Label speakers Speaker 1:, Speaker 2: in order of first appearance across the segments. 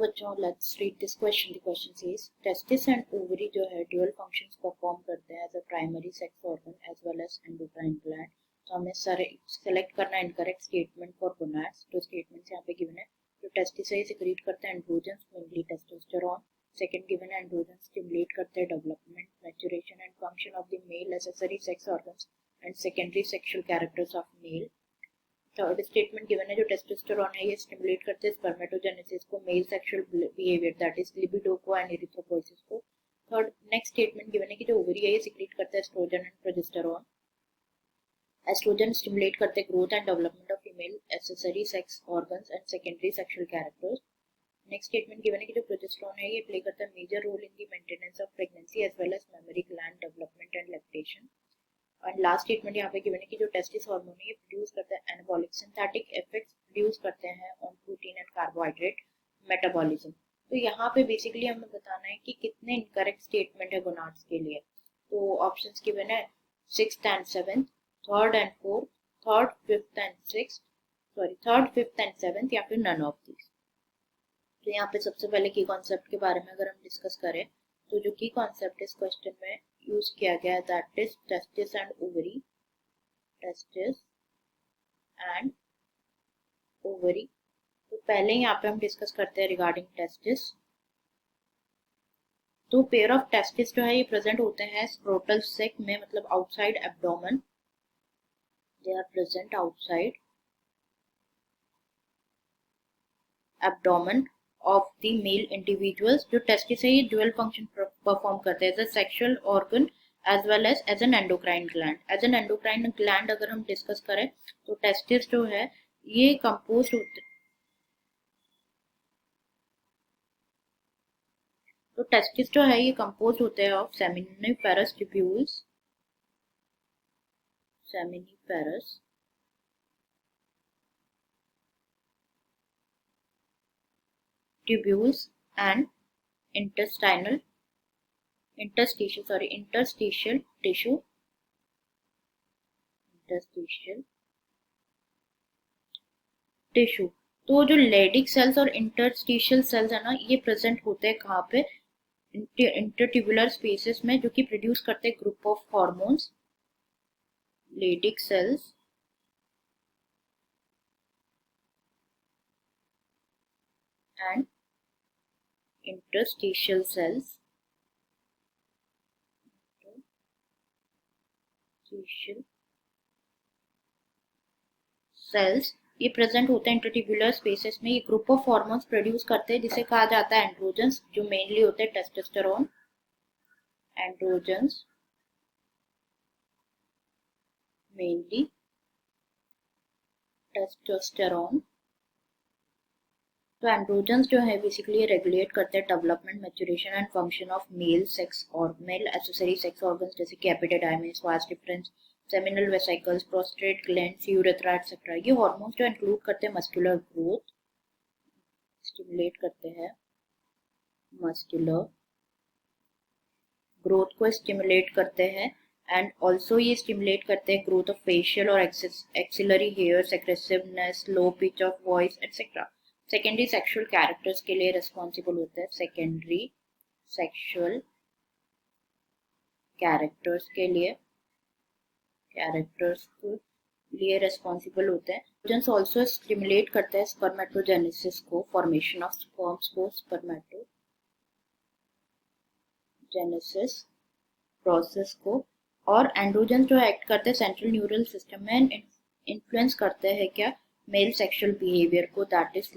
Speaker 1: बच्चों, let's read this question. The question says testis and ovary जो है dual functions perform करते हैं as a primary sex organ as well as endocrine gland. तो हमें सारे सेलेक्ट करना है इनकरेक्ट स्टेटमेंट फॉर गोनाड्स। तो स्टेटमेंट्स यहाँ पे गिवन है। जो टेस्टिस है सिक्रीट करते हैं androgens, mainly testosterone. Second given है एंड्रोजन्स स्टिमुलेट करते हैं development, maturation and function of the male accessory sex organs and secondary sexual characters of male. Third statement given है जो टेस्टोस्टेरोन है ये स्टिमुलेट करते हैं स्पर्मेटोजेनेसिस को, male sexual behaviour that is libido को एंड इरिथ्रोपोइसिस को। थर्ड नेक्स्ट स्टेटमेंट गिवन है कि जो ओवरी है ये सिक्रीट करता है estrogen and progesterone. Estrogen stimulate करते हैं growth and development of female accessory sex organs and secondary sexual characters. Next statement given है कि जो प्रोजेस्टेरोन है ये प्ले करता है major role in the maintenance of pregnancy as well as mammary gland development and lactation. और last statement यहाँ पे गिवन है कि जो टेस्टिस हार्मोन है ये प्रोड्यूस करता है एनाबॉलिक सिंथेटिक इफेक्ट्स प्रोड्यूस करते हैं on protein and carbohydrate metabolism. तो यहाँ पे बेसिकली हमें बताना है कि कितने इनकरेक्ट स्टेटमेंट है गोनाड्स के लिए। तो ऑप्शंस गिवन है 6th and 7th, 3rd and 4th, 3rd, 5th and 6th, third, 5th and 7th या फिर नन ऑफ दीज। तो यहाँ पे सबसे पहले की कॉन्सेप्ट के बारे में अगर हम डिस्कस करें तो जो की कॉन्सेप्ट इस क्वेश्चन में यूज किया गया that is testis and ovary. Testis and ovary. तो पहले यहाँ पे हम डिस्कस करते हैं रिगार्डिंग टेस्टिस। तो पेयर ऑफ टेस्टिस जो है ये प्रेजेंट होते हैं स्क्रोटल सेक में, मतलब outside abdomen. They are present outside abdomen of the male individuals. जो टेस्टिस है ये ड्यूअल फंक्शन परफॉर्म करते हैं as a sexual organ as well as an endocrine gland. As an endocrine gland अगर हम discuss करें तो टेस्टिस जो है ये कंपोज होते, तो टेस्टिस जो है ये कंपोज होते हैं of seminiferous tubules, seminiferous tubules and interstitial tissue। तो जो लेडिक सेल्स और इंटरस्टिशियल सेल्स है ना ये प्रेजेंट होते हैं कहाँ पे, इंटरट्यूबुलर स्पेसेस में, जो कि प्रोड्यूस करते हैं group of hormones. Leydig cells and interstitial cells ये प्रेजेंट होते हैं इंटरट्यूबुलर स्पेसेस में। ये ग्रुप ऑफ हार्मोन्स प्रोड्यूस करते हैं जिसे कहा जाता है एंड्रोजन्स, जो मेनली होते हैं टेस्टोस्टेरोन। Androgens mainly testosterone. तो एंड्रोजन्स जो है बेसिकली रेगुलेट करते हैं development, maturation and function of male sex और मेल एसेसरी सेक्स ऑर्गन्स जैसे कि epididymis, vas deferens, seminal vesicles, prostate glands, urethra etcetera. ये हार्मोन्स जो इंक्लूड करते हैं मस्कुलर ग्रोथ, स्टिमुलेट करते हैं मस्कुलर ग्रोथ को, स्टिमुलेट करते हैं एंड ऑल्सो ये स्टिमुलेट करते हैं ग्रोथ ऑफ फेशियल और axillary hairs, aggressiveness, low pitch of voice etcetera. Secondary sexual characters के लिए रिस्पॉन्सिबल होते हैं, सेकेंडरी सेक्सुअल कैरेक्टर्स के लिए रिस्पॉन्सिबल होते हैं। एंड्रोजन्स ऑल्सो स्टिमुलेट करते हैं स्पर्मेटोजेनेसिस को, फॉर्मेशन ऑफ स्पर्म्स को, स्पर्मेटोजेनेसिस प्रोसेस को। और एंड्रोजन्स जो एक्ट करते हैं सेंट्रल न्यूरल सिस्टम में, इन्फ्लुएंस करते हैं क्या, मेल सेक्सुअल बिहेवियर को, दैट इज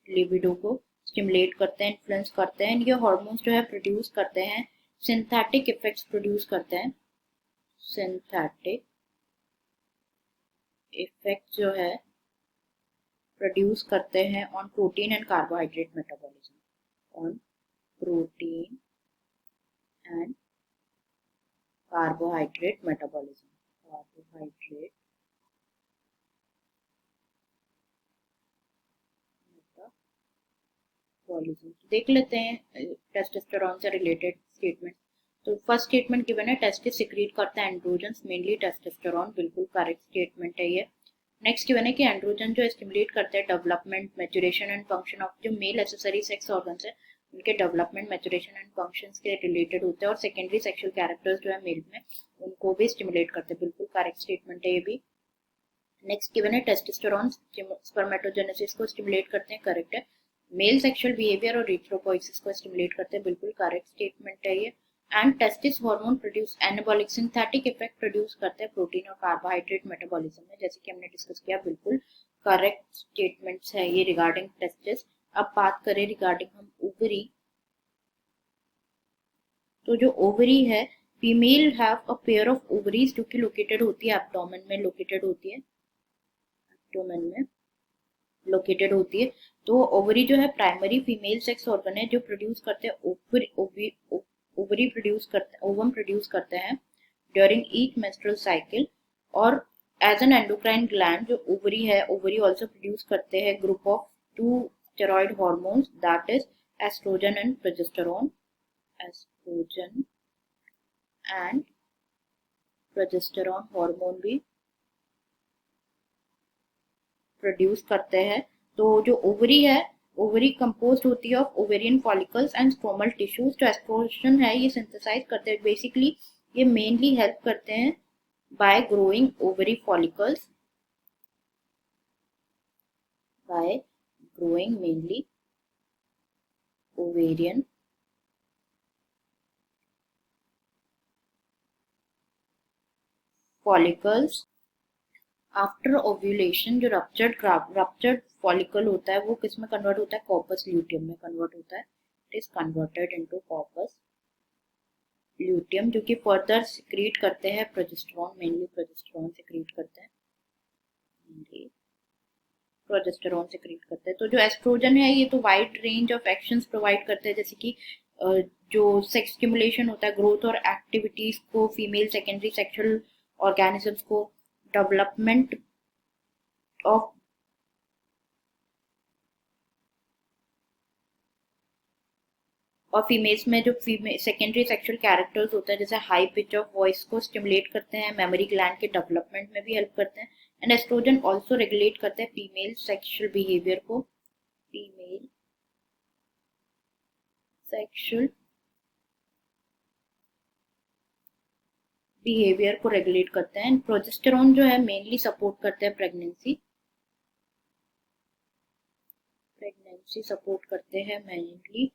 Speaker 1: लिबिडो को स्टिमुलेट करते हैं, इन्फ्लुएंस करते हैं। ये हार्मोन्स जो है प्रोड्यूस करते हैं सिंथेटिक इफेक्ट्स प्रोड्यूस करते हैं, सिंथेटिक इफेक्ट जो है प्रोड्यूस करते हैं on protein and carbohydrate metabolism, on protein and carbohydrate metabolism, carbohydrate metabolism. देख लेते हैं टेस्टोस्टेरोन से रिलेटेड स्टेटमेंट। तो फर्स्ट स्टेटमेंट गिवन है टेस्टिस सिक्रीट करता है एंड्रोजन्स, मेनली टेस्टोस्टेरोन, बिल्कुल करेक्ट स्टेटमेंट है ये। नेक्स्ट गिवन है कि एंड्रोजन जो स्टिमुलेट करते हैं development, maturation and function of जो मेल एक्सेसरी सेक्स ऑर्गन्स है उनके डेवलपमेंट, मैच्योरेशन एंड फंक्शंस के रिलेटेड होते हैं, और सेकेंडरी सेक्सुअल कैरेक्टर्स जो है मेल में उनको भी स्टिमुलेट करते हैं। बिल्कुल करेक्ट स्टेटमेंट है ये भी। नेक्स्ट गिवन है टेस्टोस्टेरोन स्पर्मेटोजेनेसिस को स्टिमुलेट करते हैं, करेक्ट है। मेल सेक्सुअल बिहेवियर और इरिथ्रोपोइसिस को स्टिमुलेट करते हैं, बिल्कुल करेक्ट स्टेटमेंट है ये। And testis hormone produce anabolic synthetic effect produce करते हैं प्रोटीन और कार्बोहाइड्रेट मेटाबॉलिज्म में, जैसे कि हमने डिस्कस किया, बिल्कुल करेक्ट स्टेटमेंट्स है ये रिगार्डिंग टेस्टिस। अब बात करें रिगार्डिंग हम ओवरी, तो जो ओवरी है female have a pair of ovaries जो कि लोकेटेड होती है एब्डोमेन में, लोकेटेड होती है एब्डोमेन में लोकेटेड होती है। तो ओवरी जो है प्राइमरी फीमेल सेक्स ऑर्गन है जो प्रोड्यूस करते हैं ओवरी प्रोड्यूस करते हैं, ओवम प्रोड्यूस करते हैं ड्यूरिंग ईच मेंस्ट्रुअल साइकिल। और एज एन एंडोक्राइन ग्लैंड जो ओवरी है, ओवरी ऑल्सो प्रोड्यूस करते हैं group of two steroid hormones, that is estrogen and progesterone, estrogen and progesterone hormone भी प्रोड्यूस करते हैं। तो जो ओवरी है, ओवरी कंपोज्ड होती है of ovarian follicles and stromal tissues. जो एस्ट्रोजन है ये सिंथेसाइज करते हैं, बेसिकली ये मेनली हेल्प करते हैं bye growing ovary follicles, bye growing mainly ovarian follicles after ovulation. जो रप्चर्ड फॉलिकल होता है वो किस में कन्वर्ट होता है, कॉर्पस ल्यूटियम में कन्वर्ट होता है, it is converted into corpus luteum, जो कि फर्दर सिक्रीट करते हैं प्रोजेस्टेरॉन, मेनली प्रोजेस्टेरॉन सिक्रीट करते हैं, मेनली प्रोजेस्टेरॉन सिक्रीट करते हैं। तो जो एस्ट्रोजन है ये तो wide range of actions provide करते हैं, जैसे कि जो सेक्स स्टिमुलेशन होता है, ग्रोथ और एक्टिविटीज को फीमेल सेकेंडरी सेक्सुअल ऑर्गेनिजम्स को, डेवलपमेंट ऑफ और फीमेल्स में जो फीमेल सेकेंडरी सेक्सुअल कैरेक्टर्स होता है जैसे हाई पिच ऑफ वॉइस को स्टिमुलेट करते हैं, मेमोरी ग्लैंड के डेवलपमेंट में भी हेल्प करते हैं। एंड एस्ट्रोजन ऑल्सो रेगुलेट करते हैं फीमेल सेक्सुअल बिहेवियर को, फीमेल सेक्सुअल बिहेवियर को रेगुलेट करते हैं। प्रोजेस्टेरॉन जो है मेनली सपोर्ट करते हैं प्रेगनेंसी सपोर्ट करते हैं मेनली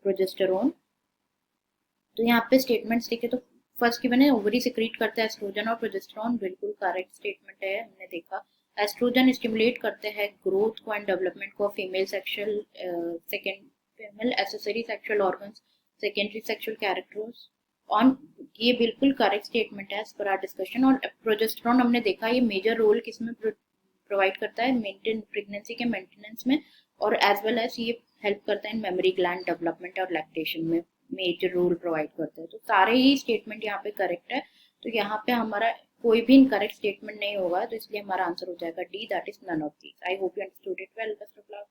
Speaker 1: प्रोजेस्टेरॉन। तो यहाँ पे स्टेटमेंट्स देखे तो फर्स्ट की मैंने ओवरी सिक्रीट करता है एस्ट्रोजन और प्रोजेस्टेरॉन, बिल्कुल करेक्ट स्टेटमेंट है, हमने देखा। एस्ट्रोजन स्टिमुलेट करते हैं ग्रोथ को एंड डेवलपमेंट को female sexual female accessory sexual organs, secondary sexual characters on, ये बिल्कुल करेक्ट स्टेटमेंट है एज पर आवर डिस्कशन। और प्रोजेस्टेरॉन हमने देखा ये मेजर रोल किसमें प्रोवाइड करता है, मेंटेन प्रेगनेंसी के मेंटेनेंस में, और एज वेल एज ये हेल्प करता है इन मेमोरी ग्लैंड डेवलपमेंट और लैक्टेशन में, मेजर रोल प्रोवाइड करते हैं। तो सारे ही स्टेटमेंट यहाँ पे करेक्ट है, तो यहाँ पे हमारा कोई भी इनकरेक्ट स्टेटमेंट नहीं होगा, तो इसलिए हमारा आंसर हो जाएगा D, that is none of these. I hope you understood it well, best of luck.